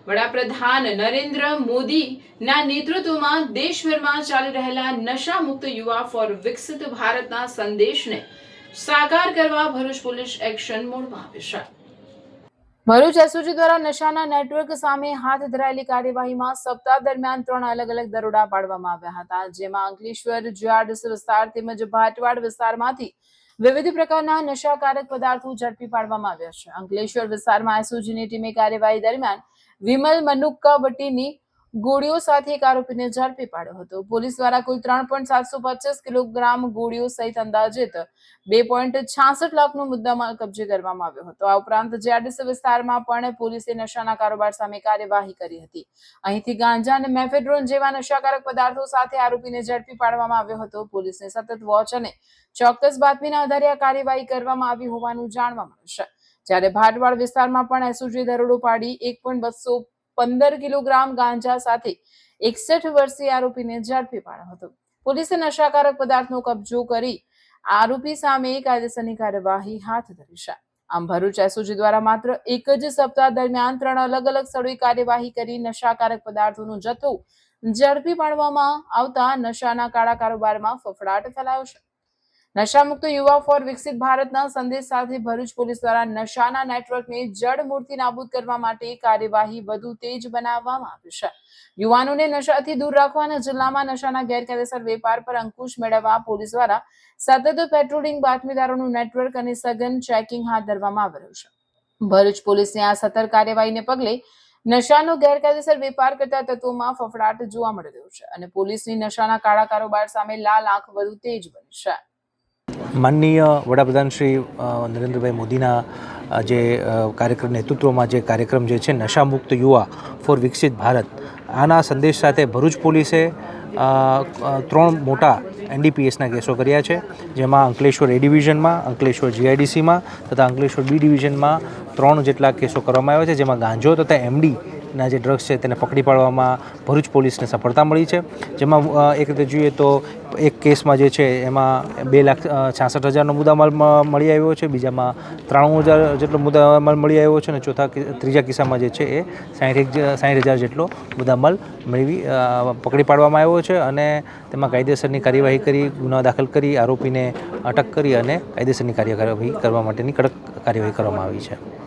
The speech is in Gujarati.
વડાપ્રધાન નરેન્દ્ર મોદીના નેતૃત્વમાં દેશભરમાં ચાલી રહેલા નશા મુક્ત યુવા ફોર વિકસિત ભારતના સંદેશને સાકાર કરવા ભરૂચ પોલીસ એક્શન મોડમાં આવી છે। ભરૂચ એસઓજી દ્વારા નશાના નેટવર્ક સામે હાથ ધરાયેલી કાર્યવાહીમાં સપ્તાહ દરમિયાન 3 અલગ અલગ દરોડા પાડવામાં આવ્યા હતા, જેમાં અંકલેશ્વર જીઆરડીસી વિસ્તાર તેમજ ભાટવાડ વિસ્તારમાંથી વિવિધ પ્રકારના નશાકારક પદાર્થો ઝડપી પાડવામાં આવ્યા છે। અંકલેશ્વર વિસ્તારમાં એસઓજીની ટીમે કાર્યવાહી દરમિયાન વિમલ મનુક્કાવટીની ગોળીઓ સાથે એક આરોપીને ઝડપી પાડ્યો હતો। પોલીસ દ્વારા કુલ 3.725 કિલોગ્રામ ગોળીઓ સહિત અંદાજિત 2.66 લાખનો મુદ્દામાલ કબજે કરવામાં આવ્યો હતો। આ ઉપરાંત જીઆરડીસી વિસ્તારમાં પણ પોલીસે નશાના કારોબાર સામે કાર્યવાહી કરી હતી। અહીંથી ગાંજા અને મેફેડ્રોન જેવા નશાકારક પદાર્થો સાથે આરોપીને ઝડપી પાડવામાં આવ્યો હતો। પોલીસને સતત વોચ અને ચોક્કસ બાતમીના આધારે આ કાર્યવાહી કરવામાં આવી હોવાનું જાણવા મળ્યું છે। જ્યારે ભાટવાડ વિસ્તારમાં પણ એસઓજી દરોડો પાડી 1.215 કિલોગ્રામ ગાંજા સાથે 61 વર્ષીય આરોપીને ઝડપી પાડ્યો હતો। પોલીસે નશાકારક પદાર્થનો કબજો કરી આરોપી સામે કાયદેસરની કાર્યવાહી હાથ ધરી છે। આમ ભરૂચ એસઓજી દ્વારા માત્ર એક જ સપ્તાહ દરમિયાન 3 અલગ અલગ સ્થળોએ કાર્યવાહી કરી નશાકારક પદાર્થોનો જથ્થો ઝડપી પાડવામાં આવતા નશાના કાળા કારોબારમાં ફફડાટ ફેલાયો છે। નશા મુક્ત યુવા ફોર વિકસિત ભારતના સંદેશ સાથે ભરૂચ પોલીસ દ્વારા નશાના નેટવર્કને જડ મૂળથી નાબૂદ કરવા માટે કાર્યવાહી વધુ તેજ બનાવવામાં આવી છે। યુવાનોને નશાથી દૂર રાખવા અને જિલ્લામાં નશાના ગેરકાયદેસર વેપાર પર અંકુશ મેળવવા પોલીસ દ્વારા સતત પેટ્રોલિંગ, બાતમીદારોનું નેટવર્ક અને સઘન ચેકિંગ હાથ ધરવામાં આવી રહ્યું છે। ભરૂચ પોલીસની આ સતર્ક કાર્યવાહીને પગલે નશાનો ગેરકાયદેસર વેપાર કરતા તત્વોમાં ફફડાટ જોવા મળી રહ્યો છે અને પોલીસની નશાના કાળા કારોબાર સામે લાલ આંખ વધુ તેજ બની છે। માનનીય વડાપ્રધાન શ્રી નરેન્દ્રભાઈ મોદીના જે કાર્યક્રમ નેતૃત્વમાં જે કાર્યક્રમ જે છે નશામુક્ત યુવા ફોર વિકસિત ભારત, આના સંદેશ સાથે ભરૂચ પોલીસે 3 મોટા એનડીપીએસના કેસો કર્યા છે, જેમાં અંકલેશ્વર એ ડિવિઝનમાં, અંકલેશ્વર જીઆઈડીસીમાં તથા અંકલેશ્વર બી ડિવિઝનમાં 3 જેટલા કેસો કરવામાં આવ્યા છે, જેમાં ગાંજો તથા એમડીના જે ડ્રગ્સ છે તેને પકડી પાડવામાં ભરૂચ પોલીસને સફળતા મળી છે। જેમાં એક રીતે જોઈએ તો એક કેસમાં જે છે એમાં 2,66,000નો મુદ્દામાલ મળી આવ્યો છે, બીજામાં 93,000 જેટલો મુદ્દામાલ મળી આવ્યો છે અને ત્રીજા કિસ્સામાં જે છે એ 60,000 જેટલો મુદ્દામાલ પકડી પાડવામાં આવ્યો છે અને તેમાં કાયદેસરની કાર્યવાહી કરી, ગુનો દાખલ કરી, આરોપીને અટક કરી અને કાયદેસરની કાર્યવાહી કરવા માટેની કડક કાર્યવાહી કરવામાં આવી છે।